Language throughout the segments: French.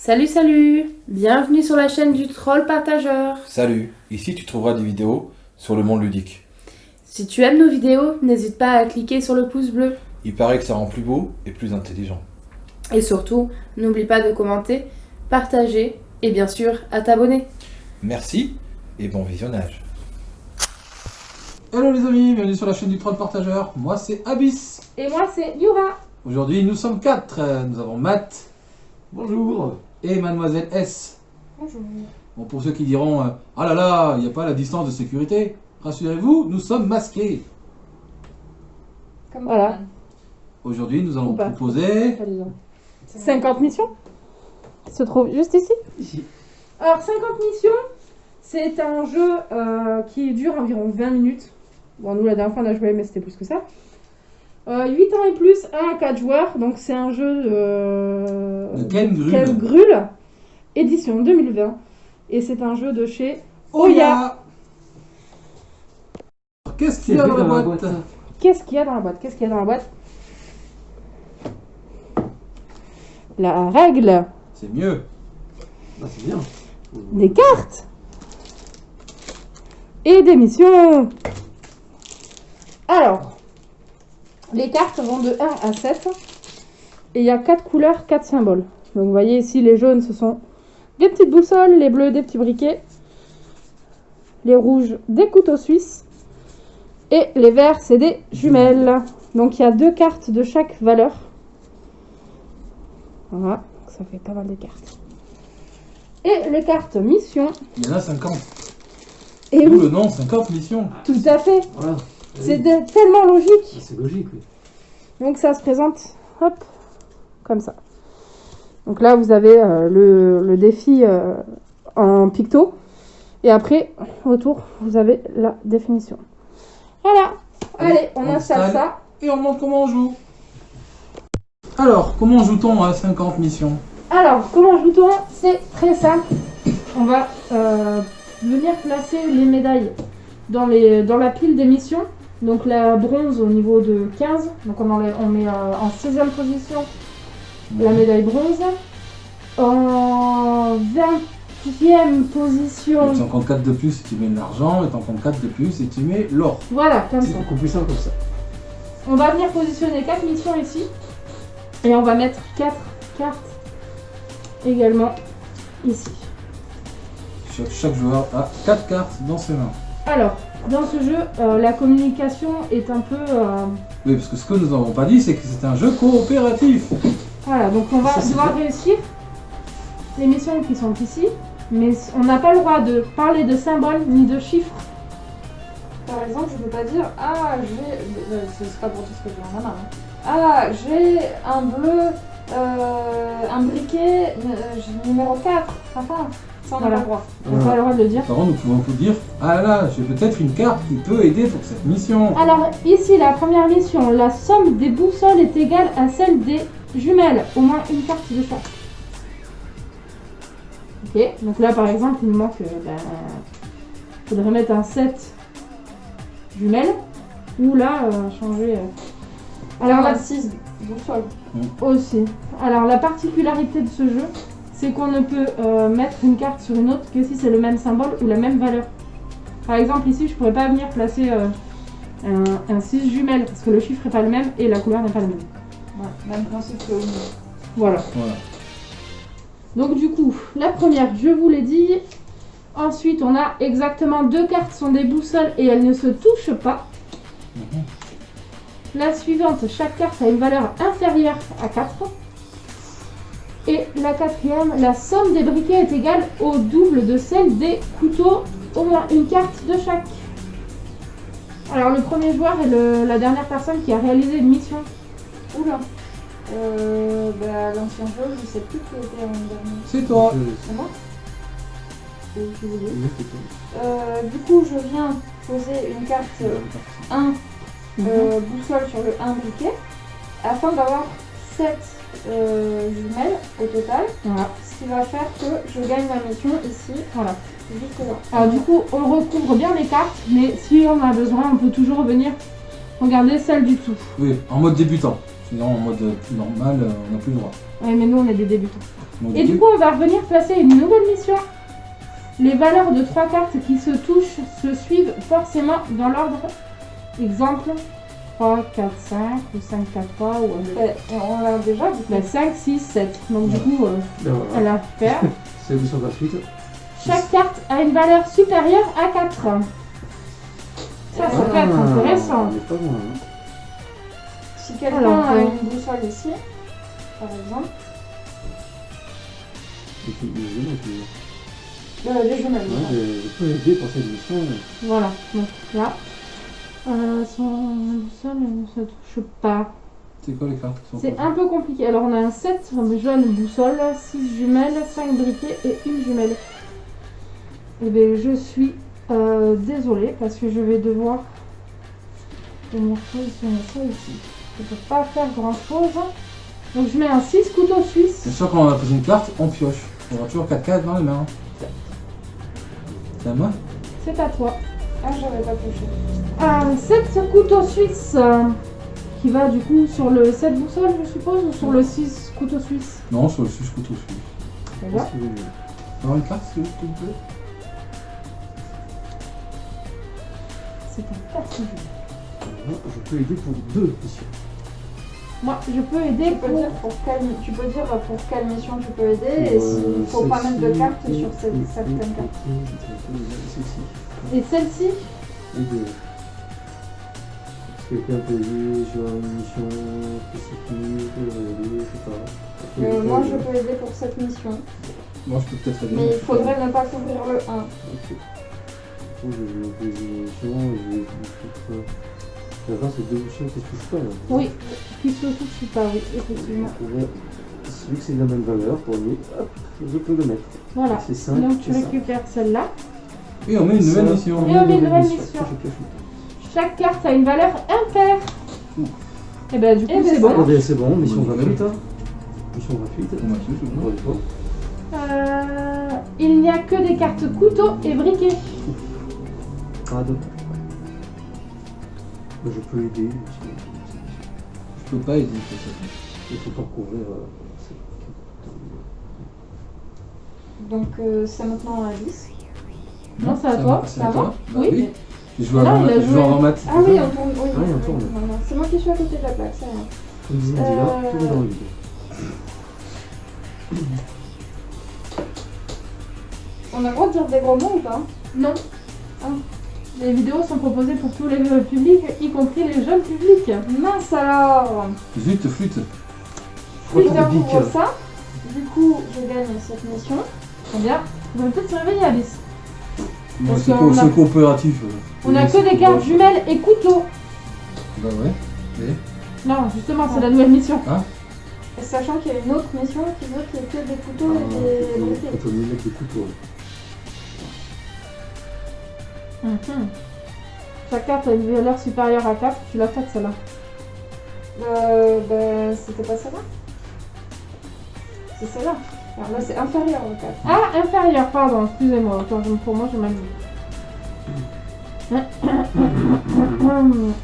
Salut, salut! Bienvenue sur la chaîne du Troll Partageur. Salut, ici tu trouveras des vidéos sur le monde ludique. Si tu aimes nos vidéos, n'hésite pas à cliquer sur le pouce bleu. Il paraît que ça rend plus beau et plus intelligent. Et surtout, n'oublie pas de commenter, partager et bien sûr à t'abonner. Merci et bon visionnage. Hello les amis, bienvenue sur la chaîne du Troll Partageur. Moi c'est Abyss. Et moi c'est Yura. Aujourd'hui nous sommes 4. Nous avons Matt. Bonjour. Et Mademoiselle S. Bonjour. Bon, pour ceux qui diront ah là là, il n'y a pas la distance de sécurité, rassurez-vous, nous sommes masqués. Comme voilà. Aujourd'hui nous allons Ou pas. proposer 50 missions qui se trouve juste ici. Alors 50 missions, c'est un jeu qui dure environ 20 minutes. Bon, nous la dernière fois on a joué mais c'était plus que ça. 8 ans et plus, 1 à 4 joueurs, donc c'est un jeu de Ken Grul. Ken Grul, édition 2020. Et c'est un jeu de chez Oya. Qu'est-ce qu'il y a dans la boîte? Qu'est-ce qu'il y a dans la boîte? La règle, C'est mieux. Ah, c'est bien. des cartes et des missions. Alors, les cartes vont de 1 à 7 et il y a 4 couleurs, 4 symboles. Donc vous voyez ici, les jaunes ce sont des petites boussoles, les bleus des petits briquets, les rouges des couteaux suisses et les verts c'est des jumelles. Donc il y a 2 cartes de chaque valeur. Voilà, ça fait pas mal de cartes. Et les cartes mission. Il y en a 50. Et D'où oui, le nom 50 missions. tout à fait. Voilà. C'est tellement logique. C'est logique, oui. Donc ça se présente, hop, comme ça. Donc là vous avez le défi en picto. Et après, autour, vous avez la définition. Voilà. Allez, on installe ça. Et on montre comment on joue. Alors, comment joue-t-on à 50 missions? Alors, comment joue-t-on? C'est très simple. On va venir placer les médailles dans la pile des missions. Donc la bronze au niveau de 15. Donc on met en 16e position la médaille bronze. En 20e position. Et tu en comptes 4 de plus si tu mets de l'argent, et tu en comptes 4 de plus si tu mets l'or. Voilà, comme C'est ça. beaucoup plus simple comme ça. On va venir positionner 4 missions ici. Et on va mettre 4 cartes également ici. Chaque joueur a 4 cartes dans ses mains. Alors, dans ce jeu, la communication est un peu... Oui, parce que ce que nous n'avons pas dit, c'est que c'est un jeu coopératif. Voilà, donc on va Ça, c'est devoir bien. réussir les missions qui sont ici. Mais on n'a pas le droit de parler de symboles ni de chiffres. Par exemple, je peux pas dire ah c'est pas pour dire ce que j'ai en main. Ah j'ai un bleu, un briquet numéro 4. Enfin, ça on n'a Voilà. pas le droit. On n'a pas le droit de le dire. Par contre, nous pouvons vous dire ah là, j'ai peut-être une carte qui peut aider pour cette mission. Alors ici, la première mission, la somme des boussoles est égale à celle des jumelles. Au moins une carte de chaque. Ok, donc là par exemple, il nous manque... faudrait mettre un 7 jumelles. Ou là, changer... Alors là, 6 boussoles. aussi. Alors la particularité de ce jeu, c'est qu'on ne peut mettre une carte sur une autre que si c'est le même symbole ou la même valeur. Par exemple ici, je pourrais pas venir placer un 6 jumelles parce que le chiffre n'est pas le même et la couleur n'est pas la même. Ouais, même principe que au milieu. Voilà. Voilà. Donc du coup, la première, je vous l'ai dit. Ensuite, on a exactement 2 cartes sont des boussoles et elles ne se touchent pas. La suivante, chaque carte a une valeur inférieure à 4. Et la quatrième, la somme des briquets est égale au double de celle des couteaux, au moins une carte de chaque. Alors le premier joueur est la dernière personne qui a réalisé une mission. Oula. L'ancien jeu, je sais plus qui était en dernier. C'est toi. C'est moi. Oui, c'est tout. Du coup, je viens poser une carte 1 boussole sur le 1 briquet afin d'avoir 7 jumelles au total. Voilà. Ce qui va faire que je gagne ma mission ici. Voilà. Juste là. Alors du coup, on recouvre bien les cartes, mais si on a besoin, on peut toujours revenir regarder celle du dessous. Oui, en mode débutant. Sinon, en mode plus normal, on n'a plus le droit. Ouais, mais nous, on est des débutants. Donc, Et du coup, on va revenir placer une nouvelle mission. Les valeurs de 3 cartes qui se touchent se suivent forcément dans l'ordre. Exemple, 3, 4, 5 ou 5, 4, 3 ou On l'a déjà dit. 5, 6, 7. Donc du coup, Ben voilà. elle a fait. C'est édition gratuite. Chaque carte a une valeur supérieure à 4. Ça peut être intéressant. On est pas loin. Hein. Si quelqu'un Alors, a une boussole ici, par exemple, Et puis, les jumelles, les jumelles. je peux aider pour cette mission. Voilà, donc là, son boussole ne se touche pas. C'est quoi les cartes qui sont C'est posées un peu compliqué. Alors on a un 7 jaune boussole, 6 jumelles, 5 briquets et une jumelle. Et bien je suis désolée parce que je vais devoir venir positionner ça ici. Je ne peux pas faire grand chose. Donc je mets un 6 couteau suisse. Bien sûr, quand on a posé une carte, on pioche. On aura toujours 4 cartes dans les mains. C'est à moi? C'est à toi. Ah, j'avais pas touché. Un 7 couteau suisse qui va du coup sur le 7 boussole je suppose ou sur le 6 couteau suisse. Non, sur le 6 couteau suisse. Déjà. Qu'est-ce que vous voulez? Alors une carte, s'il vous plaît? C'est un personnage. Moi, je peux aider pour 2 missions. Moi je peux aider Tu peux dire pour quelle mission tu peux aider et s'il faut pas mettre de cartes sur certaines cartes. Celle-ci. Et celle-ci, Aider. Est-ce que quelqu'un peut aider sur une mission spécifique, aider, je sais pas. Moi je peux aider pour cette mission. Moi, je peux peut-être aider. Mais il faudrait ne pas couvrir le 1. Ok. Bon, je vais poser une mission, je vais peut-être. La fin, c'est 2 missions qui se touchent pas là. oui, qui se touche pas, oui, effectivement. Donc, celui que c'est de la même valeur, pour lui, hop, je peux le mettre. Voilà, C'est 5. donc tu récupères celle-là. Et on met une nouvelle mission. Et on met une nouvelle mission. Je pioche une. Chaque carte a une valeur impaire. Et ben du coup Eh ben, c'est ça bon. Attendez, c'est bon, mission Oui, gratuite. Hein. Mission gratuite. On va dessus, c'est bon. Encore une fois. Il n'y a que des cartes couteau et briquet. Rad. Je peux aider. Je peux pas aider pour ça. Il faut pas couvrir. Donc c'est maintenant à 10. Non, c'est à toi. C'est à toi? Bah Oui. oui. J'ai joué Non, avant il a Matt. J'ai joué joué. avant Matt. Ah oui, on tourne. Oui, Ah oui, on tourne. non, c'est moi qui suis à côté de la plaque, c'est rien. Comme disait là, tout est dans le vide. On a le droit de dire des gros mots ou pas? Non. Ah. Les vidéos sont proposées pour tous les publics, y compris les jeunes publics. Mince alors. Zut, flûte. Je Retour découvre bique. ça. Du coup, je gagne cette mission. Très bien. Vous allez peut-être se réveiller Alice. Bon, Parce c'est qu'on a- coopératif. On a que des cartes jumelles et couteaux. Bah ouais. Et Non, justement, c'est la nouvelle mission. Et sachant qu'il y a une autre mission qui veut qu'il y ait que des couteaux et des briquets. Quand on y met des couteaux. Chaque carte a une valeur supérieure à 4. Tu l'as faite celle-là. Ben, c'était pas celle-là. C'est celle-là. Alors là, c'est inférieur au 4. Ah, inférieur, pardon, excusez-moi. Autant pour moi, j'ai mal dit.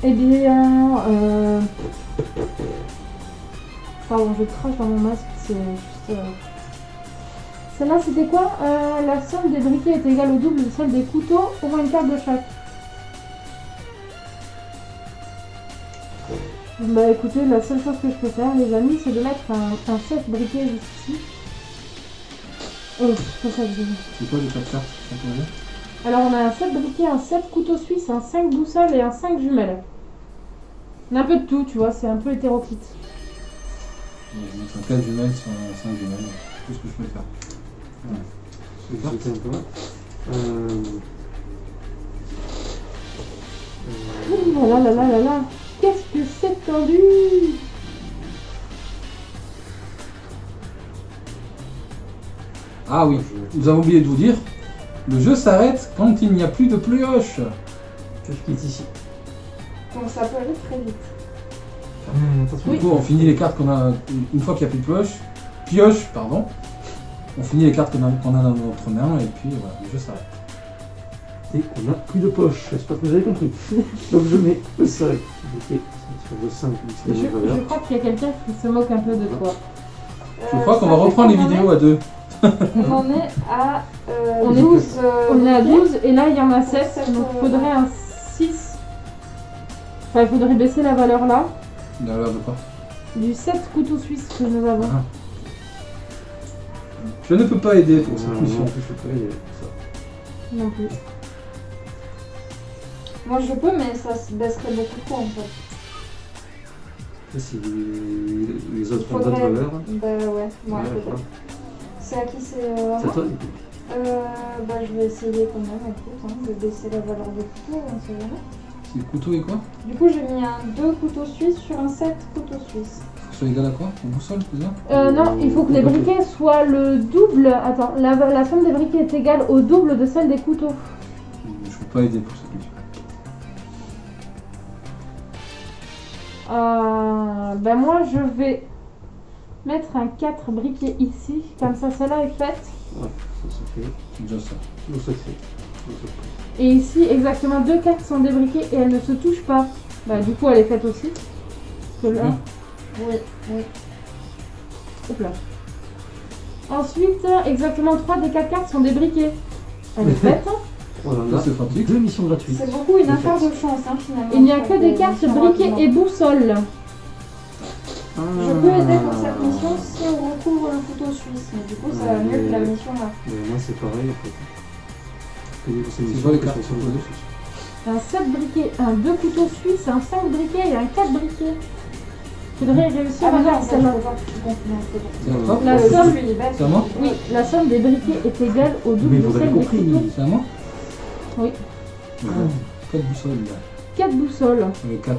Eh bien, pardon, je crache dans mon masque, c'est juste... Celle-là, c'était quoi? La somme des briquets est égale au double de celle des couteaux, au moins une carte de chaque. Bah écoutez, la seule chose que je peux faire, les amis, c'est de mettre un 7 briquets juste ici. Oh, c'est pas ça que je veux. c'est quoi les 4 cartes? Alors on a un 7 briquets, un 7 couteaux suisses, un 5 boussoles et un 5 jumelles. On a un peu de tout, tu vois, c'est un peu hétéroclite. Je vais mettre un 4 jumelles sur un 5 jumelles. C'est tout ce que je peux faire. C'était un peu. Oh là là là là là, qu'est-ce que c'est tendu! Ah oui, nous avons oublié de vous dire, le jeu s'arrête quand il n'y a plus de pioche. Pioche qui est ici. Donc ça peut aller très vite. Attention. Du coup, on finit les cartes qu'on a, une fois qu'il n'y a plus de pioche, pardon, on finit les cartes qu'on a dans notre main et puis voilà, le jeu s'arrête. Et on n'a plus de poche. J'espère que vous avez compris. Donc je mets le 5. Ok. Sur le 5, c'est la Je valeur. crois qu'il y a quelqu'un qui se moque un peu de toi. Je crois qu'on va ça fait reprendre les qu'on en vidéos à deux. On en est à On est 12. On est à briquets. 12 et là il y en a 7, Sept, donc il faudrait un 6. Enfin, il faudrait baisser la valeur là, Il a l'air de quoi? du 7 couteaux suisses que nous avons. Ah. Je ne peux pas aider pour cette Non, mission. non, je peux pas aider pour ça. Non plus. Moi je peux, mais ça se baisserait beaucoup trop en fait. Ça, si les autres ont Faudrait- d'autres valeurs. Bah ouais, moi Ouais, peut-être. voilà. C'est à qui c'est C'est à toi, du coup. Bah je vais essayer quand même, écoute, hein, de baisser la valeur des couteaux, on sait jamais. C'est couteau et quoi? Du coup j'ai mis un 2 couteaux suisses sur un 7 couteaux suisses. Faut que ce soit égal à quoi? Au boussole, c'est ça? Non, il faut que les briquets soient le double. Attends, la somme des briquets est égale au double de celle des couteaux. Je peux pas aider pour cette mission. Ben moi je vais mettre un 4 briquets ici, comme ça celle-là est faite. Ouais, ça fait. C'est déjà ça. Donc ça fait. Et ici exactement 2 cartes sont débriquées et elles ne se touchent pas. Bah du coup elle est faite aussi. Que là. Mhm. Oui. Hop là. Ensuite, exactement 3 des 4 cartes sont débriquées. Elle est faite. Voilà, Ça, là, c'est pratique. 2 missions gratuites. C'est beaucoup une affaire de chance hein, finalement. Il n'y a que des cartes briquées et boussole. Je peux aider pour cette mission si on recouvre le couteau suisse, mais du coup ça va mieux que la mission là. Moi, c'est pareil en fait. Payer pour ces C'est missions, quoi les que cartes je fais sur proposées? le Un 7 briquets, un 2 couteaux suisses, un 5 briquets et un 4 briquets. Faudrait réussir à faire celle-là. C'est à toi? La somme- C'est à moi? Oui, la somme des briquets est égale au Mais double de vous avez celle des compris. couteaux. C'est à moi? Oui. Pas de boussole là. 4 boussoles. Les 4.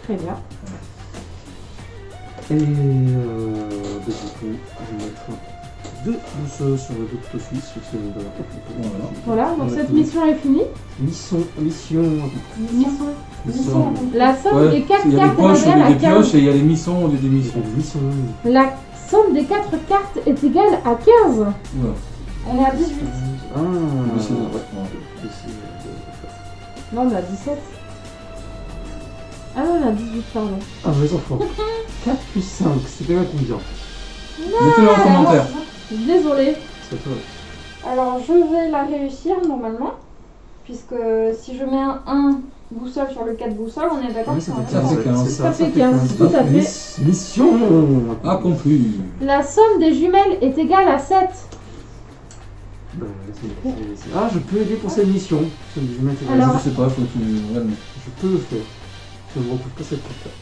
Très bien. Et du coup, je vais mettre 2 boussoles sur le 2 couteaux suisses. Sur ce, Voilà. Voilà, donc Ouais, cette ouais. mission est finie. Mission. Mission. La somme des 4 il y a des cartes est poches au égale lieu à des pioches 15. et il y a des missions au lieu des missions. Mission. La somme des 4 cartes est égale à 15. Oula. On est à 18. Ah, Mais c'est- ouais. ouais. Non, on est à 17. Ah non, on est à 18, pardon. Ah, mes enfants. 4 plus 5, c'était à combien? Mettez-le en commentaire. Désolée. C'est à toi. Alors je vais la réussir normalement, puisque si je mets un 1 boussole sur le 4 boussole, on est d'accord Oui, que c'est ça un fait Ça 15. fait 15. Ça fait 15, tout à fait. Mission. Accompli. La somme des jumelles est égale à 7. Ah, je peux aider pour cette mission. Je vais mettre- Alors- Je sais pas, faut que tu. Ouais, mais- Je peux le faire. Je ne recouvre pas cette carte-là.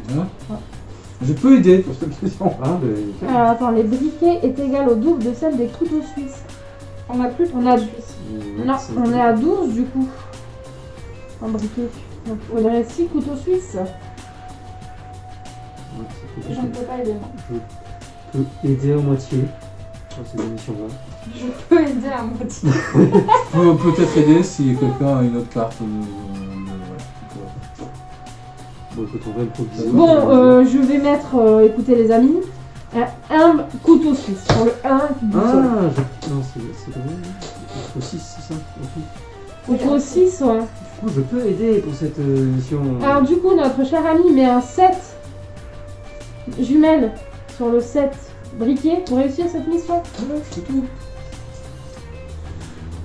Voilà. Je peux aider pour cette mission. Ah, ben. Alors attends, les briquets est égal au double de celle des couteaux suisses. On n'a plus de On a- couteau suisse. Non, on est à 12 du coup. En briquet. Donc il faudrait 6 couteaux suisses. Je ne peux pas aider moi. Je peux aider à moitié. Dans cette mission-là. Je peux aider à moitié. Je peux peut-être aider si quelqu'un a une autre carte. Bon, écoute, on va improviser. Bon, je vais mettre, écoutez les amis, un couteau suisse sur le 1 boussole. Ah, non, c'est combien? Il faut 6, c'est ça? Ok. Couteau 6, ouais. Du coup, je peux aider pour cette mission. Alors du coup, notre cher ami met un 7 jumelles sur le 7 briquet pour réussir cette mission. Voilà, c'est tout.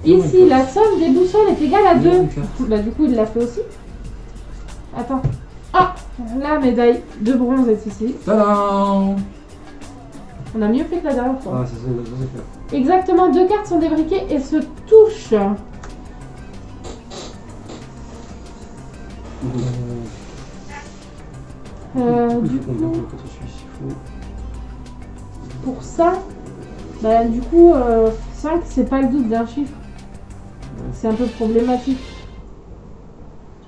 Ici, la somme des boussoles est égale à 2. Une carte. Bah du coup, il l'a fait aussi. Attends. Ah, la médaille de bronze est ici. Tadam! On a mieux fait que la dernière fois. Ah, c'est clair. Exactement, 2 cartes sont débriquées et se touchent. Du Du coup, combien coup, pour le côté suisse? Il faut. pour ça, bah, du coup, 5 c'est pas le double d'un chiffre. C'est un peu problématique.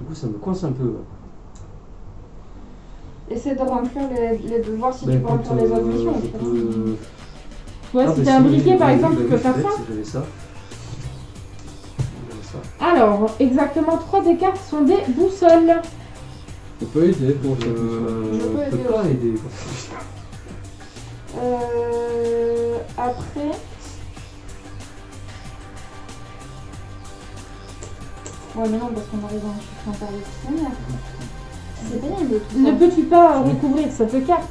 Du coup, ça me coince un peu. Essaie de remplir les deux, voir si Ben, tu peux remplir les autres missions. je en fait. peux. Ouais, Ah, si bah, t'as un briquet par oui, exemple, bah tu peux oui, faire peut-être, ça. si j'avais ça. J'avais ça. Alors, exactement 3 des cartes sont des boussoles. Je peux aider pour cette mission. Je peux Je aider peux pas aussi. aider. Après. Ouais, mais non, parce qu'on arrive à un chiffre intermédiaire. C'est pénible. tout Ne ça. peux-tu pas recouvrir cette carte?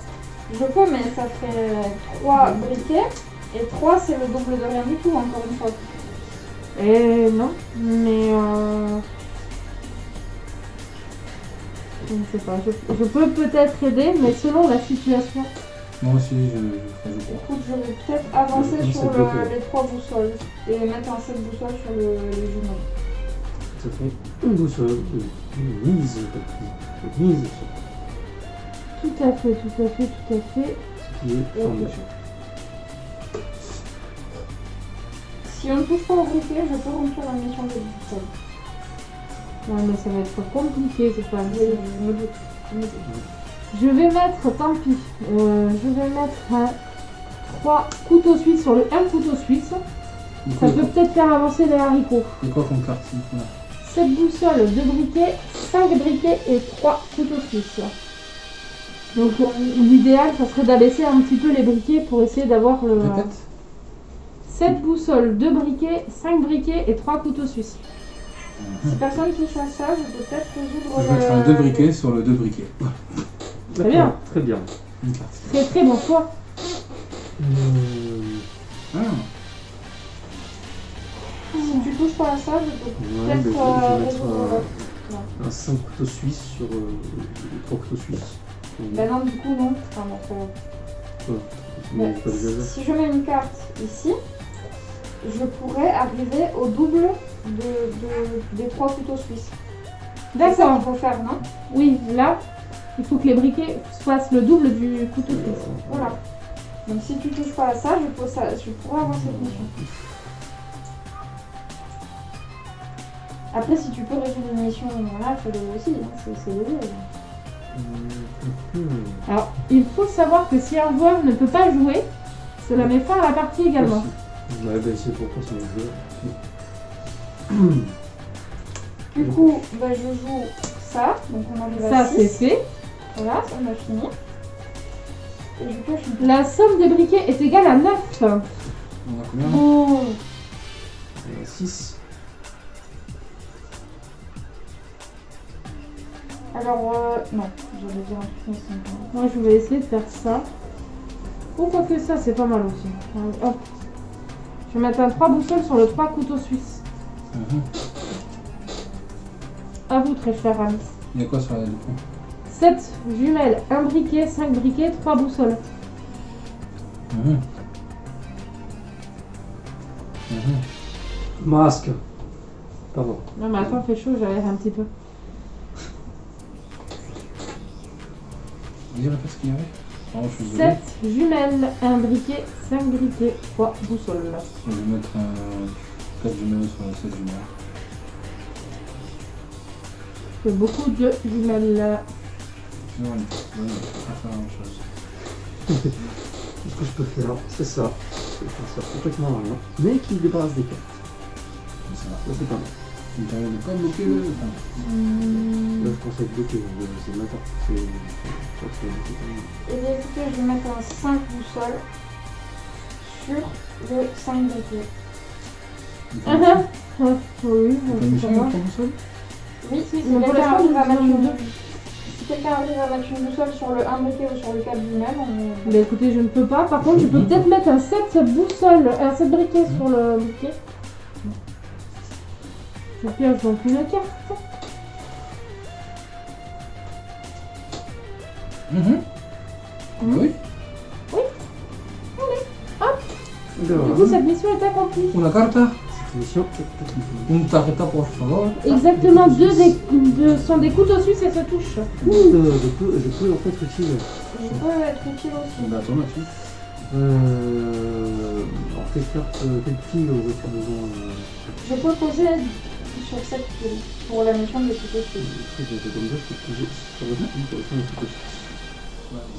Je peux, mais ça ferait 3 briquets. Et 3, c'est le double de rien du tout, encore une fois. Non, mais je ne sais pas. Je peux peut-être aider, mais selon la situation. Moi aussi, je ferai je crois. Écoute, je vais peut-être avancer Non, sur c'est bloqué. les 3 boussoles. Et mettre un 7 boussoles sur les jumeaux. Ça fait une boussole, une mise. Une mise. Tout à fait, tout à fait, tout à fait. Ce qui est formation. Si on ne touche pas au briquet, je peux remplir la mission des boussoles. Ouais, mais ça va être compliqué cette fois. Oui, je me doute. Je vais mettre, tant pis, je vais mettre 3 couteaux suisses sur le 1 couteau suisse. Ça peut peut-être faire avancer les haricots. C'est quoi comme carte ici, là 7 boussoles, 2 briquets, 5 briquets et 3 couteaux suisses. Donc l'idéal, ça serait d'abaisser un petit peu les briquets pour essayer d'avoir le... Répète. 7 boussoles, 2 briquets, 5 briquets et 3 couteaux suisses. Si personne touche à ça, je peux peut-être résoudre Je vais mettre un 2 briquets sur le 2 briquets. Très bien. Très bien. Une carte. Très très bon choix. Ah, Si tu touches pas à ça, je peux Ouais, peut-être je vais mettre résoudre... un 5 couteaux suisses sur les 3 couteaux suisses. Bah non, du coup, non. Enfin, bon, Mais bah, c'est pas déjà si je mets une carte ici, je pourrais arriver au double des 3 couteaux suisses. C'est ça D'accord. qu'il faut faire, non? Oui, là, il faut que les briquets fassent le double du couteau suisse. Voilà. Donc si tu touches pas à ça, je pourrais avoir cette mission. Après, si tu peux résoudre une mission, voilà, fais-le aussi, hein, c'est le jeu. Alors, il faut savoir que si un joueur ne peut pas jouer, cela met fin à la partie également. Ouais, ben c'est pourquoi c'est le jeu. Du coup, bah, je joue ça, donc on arrive à Ça, c'est 6. fait. Voilà, ça on a fini. Et je pioche une La somme des briquets est égale à 9. on a combien là Oh. 6. Alors, non, j'allais dire un truc, mais c'est pas. Moi, je vais essayer de faire ça. Ou quoi que ça, c'est pas mal aussi. Hop. Je vais mettre un 3 boussoles sur le 3 couteaux suisses. À vous, très cher ami. Il y a quoi sur la du coup 7 jumelles, 1 briquet, 5 briquets, 3 boussoles. Masque. Pardon. Non, mais attends, fait chaud, j'aère un petit peu. Vas-y, répète ce qu'il y avait. Oh, je suis désolé. 7 jumelles, 1 briquet, 5 briquets, 3 boussoles. Je vais mettre un 4 jumelles sur les 16 jumelles. C'est beaucoup de jumelles. Non, on va pas faire la même chose. Ce que je peux faire, c'est ça. Je peux faire ça complètement rien, mais qui me débarrasse des cartes. C'est ça. Ça, c'est pas mal. Il me permet de pas bloquer le. Enfin, Là, je pense être bloqué, c'est maintenant. Et bien écoutez, je vais mettre un 5 boussoles sur le 5 briquets. Ah ah. Ouais, oui, t'as une c'est mission pas avec grave. 3 boussoles Oui, si Mais pour quelqu'un l'instant, arrive à nous mettre en avons une... deux. Si quelqu'un arrive à mettre une boussole sur le 1 briquet ou sur le 4 lui-même, on... Bah écoutez, je ne peux pas. Par contre, je peux peut-être mettre un 7 boussoles, un 7 briquets sur le briquet. Je pioche donc une carte. Oui. Du coup, cette mission est accomplie. Una carta. Cette mission est Un tarjeta, por favor. Exactement, deux sont des couteaux suisses et se touchent. je peux en fait utile. Je peux être utile aussi. Bah, attends là-dessus. Alors, quelle pile aurais-tu besoin Je peux poser sur cette pile pour la mission de couteau suisse. comme ça, je peux poser sur le pile pour le faire un couteau.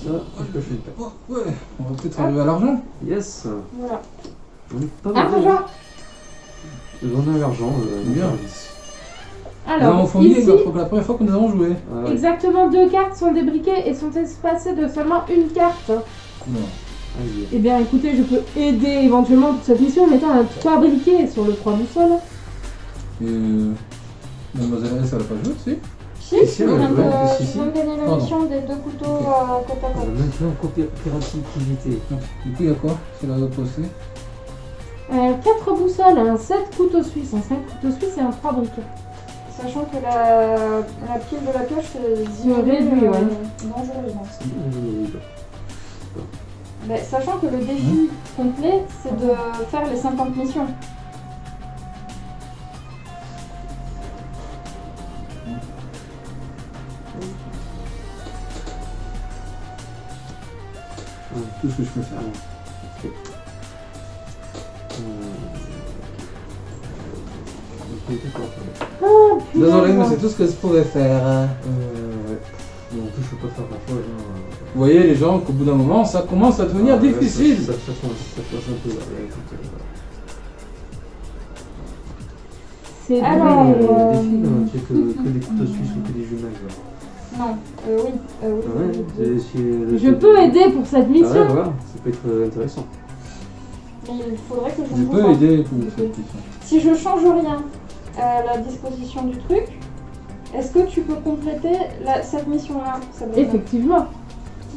Ça, je peux faire une carte. Oh, ouais, on va peut-être arriver à l'argent. Yes. Voilà. On est pas mal. Argent. On a l'argent, Bien. service. Nous avons Alors, fourni ici, la première fois que nous avons joué. Ah, ouais. exactement 2 cartes sont des briquets et sont espacées de seulement une carte. Non. Allez. Eh bien, écoutez, je peux aider éventuellement pour cette mission en mettant un 3 briquets sur le 3 boussoles. Et. Mademoiselle Alice, elle a pas joué, si Si, Si, je ouais, viens de ouais, si, si. je viens de gagner la Pardon. mission des 2 couteaux côte à côte. Maintenant, coopérativité. Du coup, il y a quoi C'est la poster. 4 boussoles, un 7 couteaux suisses, un 5 couteaux suisses et un 3 briquets. Sachant que la pile de la pioche c'est réduit, ouais. dangereusement. Mais sachant que le défi complet, c'est de faire les 50 missions. Tout ce que je peux faire. Désolé, mais c'est tout ce que je pourrais faire. Ouais. Non, en plus, je peux pas faire grand chose. Vous voyez, les gens, qu'au bout d'un moment, ça commence à devenir difficile. Ça passe un peu là. Écoute, C'est Alors, des filles, hein, c'est que des couteaux suisses ou que des jumelles. Là. Non, oui. Ouais, Je peux aider pour cette Ah ouais, mission. voilà, ça peut être intéressant. Mais il faudrait que je Je joue peux pas. aider pour cette mission. Si je change rien à la disposition du truc, est-ce que tu peux compléter cette mission-là, Sabrina? Effectivement.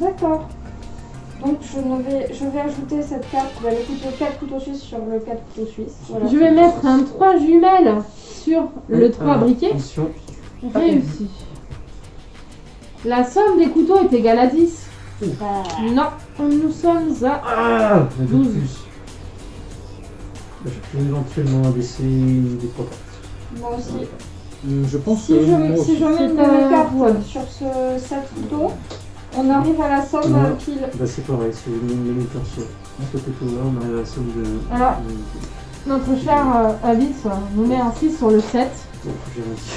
D'accord. Donc je vais ajouter cette carte, les couteaux, 4 couteaux suisses sur le 4 couteaux suisses. Voilà. Je vais mettre un 3 jumelles sur le 3 briquet. Mission. Réussi. La somme des couteaux est égale à 10. Non, nous sommes à Ah, mais 12. Je peux éventuellement baisser une des 3 cartes. Moi aussi. Je pense Si que. je mets une de mes cartes voilà. sur ce 7 couteaux, on arrive à la somme Non. pile. Bah c'est pareil, c'est le même perso. Ce couteau-là, on arrive à la somme de... Alors, notre cher Alice nous met un 6 sur le 7. Bon, j'ai réussi.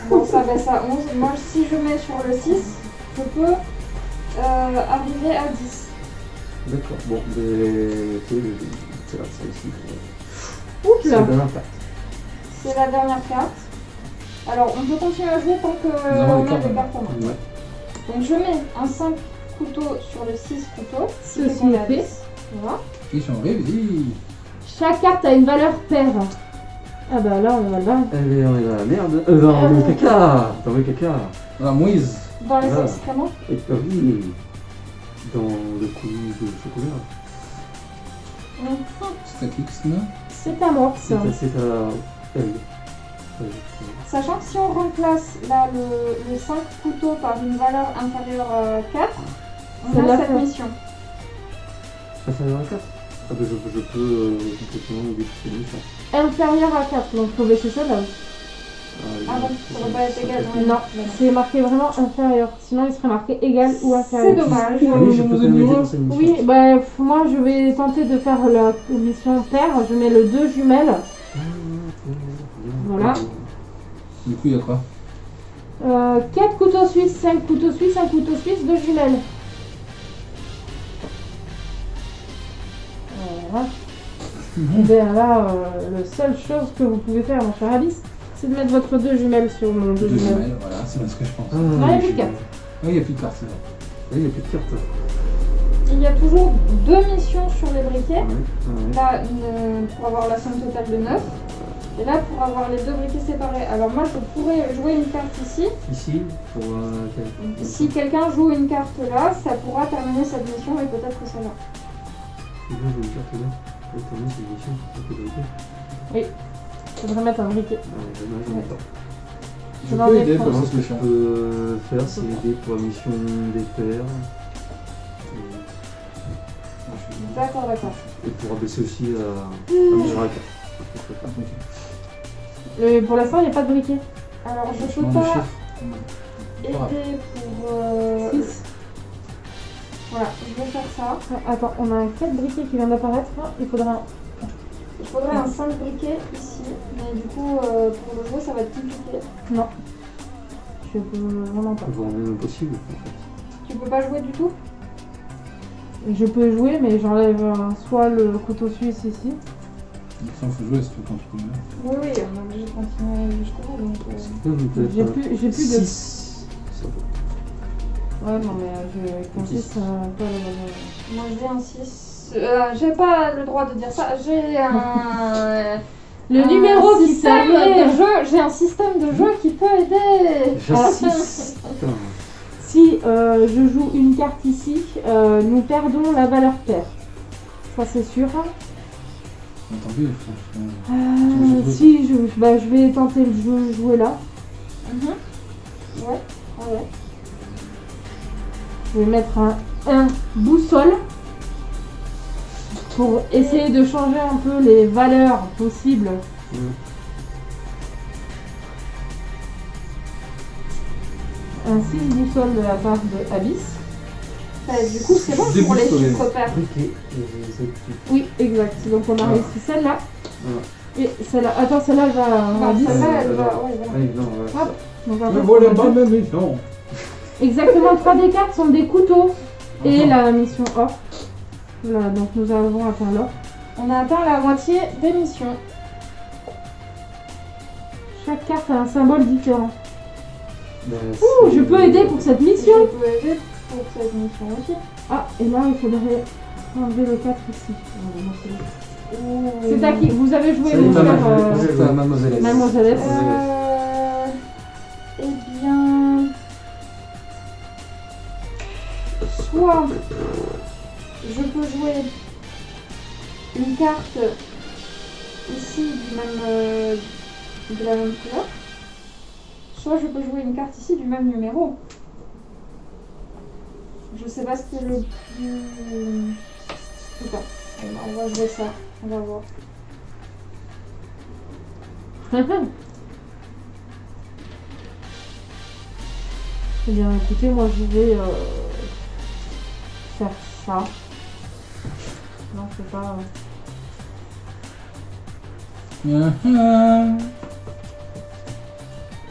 Donc ça baisse à 11. Moi, si je mets sur le 6, je peux arriver à 10. D'accord, bon, mais... Ok, c'est là, ça ici. C'est Oups la là. dernière carte. C'est la dernière carte. Alors, on peut continuer à jouer tant que avons on les a cartes. des cartes en main. Ouais. Donc je mets un 5 couteaux sur le 6 couteaux. Ce qui Ceci fait qu'on est à est fait. 10. Voilà. Ils sont réussis. Chaque carte a une valeur paire. Ah bah là on est mal barré. Allez, on est dans la merde. Dans le caca. Dans le caca. La mouise. Dans les Voilà. excréments. Et oui. Dans le coulis de chocolat. Statix, non? C'est à moi ça. C'est à elle. Sachant que si on remplace là le 5 couteaux par une valeur inférieure à 4, on C'est a la cette fin. mission. Inférieur à 4. Ah bah je peux complètement oublier cette mission. Inférieur à 4, donc faut baisser celle-là. Ah bon, ça va pas être égal. ouais. Non, c'est marqué vraiment inférieur. Sinon il serait marqué égal ou C'est inférieur. dommage. Ah oui, je peux quand même aider dans cette mission. Oui, bah moi je vais tenter de faire la mission paire. Je mets le 2 jumelles. Voilà. Du coup, il y a quoi? 4 couteaux suisses, 5 couteaux suisses, 1 couteau suisse, 2 jumelles. Voilà. Et bien là, la seule chose que vous pouvez faire, mon cher Alice, c'est de mettre votre 2 jumelles sur mon 2 Deux jumelles. jumelles, voilà, c'est ce que je pense. Ah, Non, il y a plus de 4. Ah, il n'y a plus de cartes, c'est vrai. il n'y a plus de cartes. Il y a toujours 2 missions sur les briquets. Ouais. Là, pour avoir la somme totale de 9. Et là, pour avoir les 2 briquets séparés. Alors moi, je pourrais jouer une carte ici. Ici, pour Si quelqu'un joue une carte là, ça pourra terminer cette mission et peut-être que celle-là. C'est bien, j'ai une carte là. Pour terminer cette mission, c'est que de Je voudrais mettre un briquet. j'en ai pas. Je Non, peux mais aider faut- pour Moi, cette ce que je mission. peux faire, c'est aider pour la mission des pairs. D'accord. Et pour abaisser aussi à Miracle. Pour l'instant, il n'y a pas de briquet. Alors, je peux Demande pas le chiffre. aider pour... 6. Voilà, je vais faire ça. Attends, on a un 4 briquets qui vient d'apparaître. Il faudra. Il faudrait un 5 briquets ici. Mais du coup, pour le jouer, ça va être compliqué. Non. Je peux vraiment pas. Voire même impossible. Tu peux pas jouer du tout? Je peux jouer, mais j'enlève soit le couteau suisse ici. Il faut jouer, c'est tout quand tu peux. Oui, on est obligé de continuer jusqu'au bout. Donc, J'ai plus de. 6. Ouais, non, mais avec un 6, pas moi, j'ai un 6. J'ai pas le droit de dire ça. J'ai Le numéro qui système de s'arrête. jeu, j'ai un système de jeu qui peut aider. J'insiste. Putain. Si je joue une carte ici, nous perdons la valeur paire. Ça c'est sûr. Entendu, franchement. Si je vais tenter le jeu, jouer là. Ouais. Je vais mettre un boussole pour essayer de changer un peu les valeurs possibles. Un 6 boussole de la part de Abyss. Du coup, c'est bon pour les Déboussolé. chiffres pairs. Briquet. Oui, exact. Donc on a Ah. réussi celle-là. Ah. Et celle-là. Attends, celle-là elle va à Non, Abyss. celle-là, elle va. alors. Ouais, voilà. Ouais, non, ouais. Hop. Donc, en Mais fait, voilà on a pas deux- même mission. Exactement, 3 des cartes sont des couteaux. Et Enfin. la mission or. Voilà, donc nous avons atteint l'or. On a atteint la moitié des missions. Chaque carte a un symbole différent. Ben, Ouh, je peux aider pour cette mission. Je peux aider pour cette mission aussi. Ah, et là il faudrait enlever le 4 ici. Ouh. C'est à qui? Vous avez joué C'est mon pas cher mal. C'est à Mademoiselle S. Mademoiselle S. Eh bien... Soit je peux jouer une carte ici de la même couleur, soit je peux jouer une carte ici du même numéro. Je sais pas ce qui est le plus... Je sais pas. Eh ben, on va jouer ça, on va voir. Eh bien, écoutez, moi je vais faire ça. Non, je sais pas.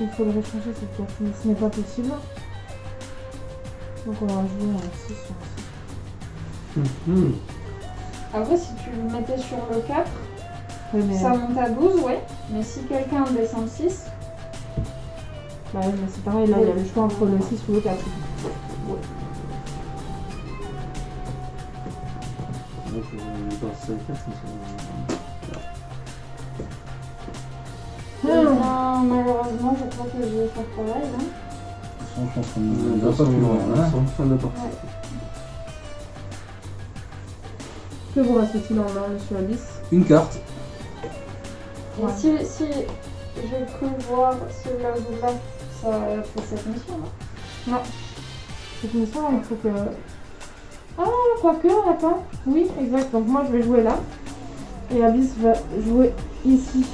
Il faudrait changer cette carte, mais ce n'est pas possible. Donc on va jouer un 6 sur un 6. Mhm. Après, si tu le mettais sur le 4, Ouais, mais, ça monte à 12, ouais. Mais si quelqu'un descend 6, bah, ouais, mais c'est pareil, là il y a le choix entre le 6 ou le 4. Donc, dans ce cas, malheureusement, je crois que je vais faire pareil. Hein. Je pense qu'on ne va pas plus loin. Hein. Fin de partie. Ouais. Que vous reste-t-il en main, monsieur Abyss? Une carte. Et Ouais. si j'ai cru voir celui-là ou là, ça fait cette mission là. Cette mission, il faut que... Ah, quoique, attends. Oui, exact. Donc moi je vais jouer là. Et Abyss va jouer ici.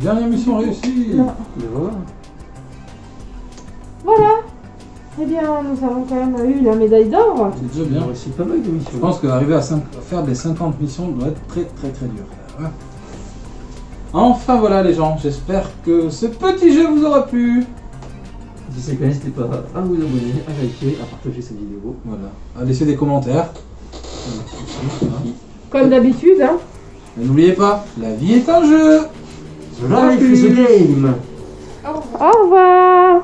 Dernière mission réussie. Non. Mais voilà. Voilà. Eh bien, nous avons quand même eu la médaille d'or. C'est déjà Il y a bien. aussi pas mal de missions. Je pense qu'arriver à faire des 50 missions doit être très dur. Hein. Enfin voilà les gens, j'espère que ce petit jeu vous aura plu. Si c'est le cas, n'hésitez pas à vous abonner, à liker, à partager cette vidéo. Voilà, à laisser des commentaires. Comme d'habitude, hein. Mais n'oubliez pas, la vie est un jeu. The life is a game. Au revoir. Au revoir.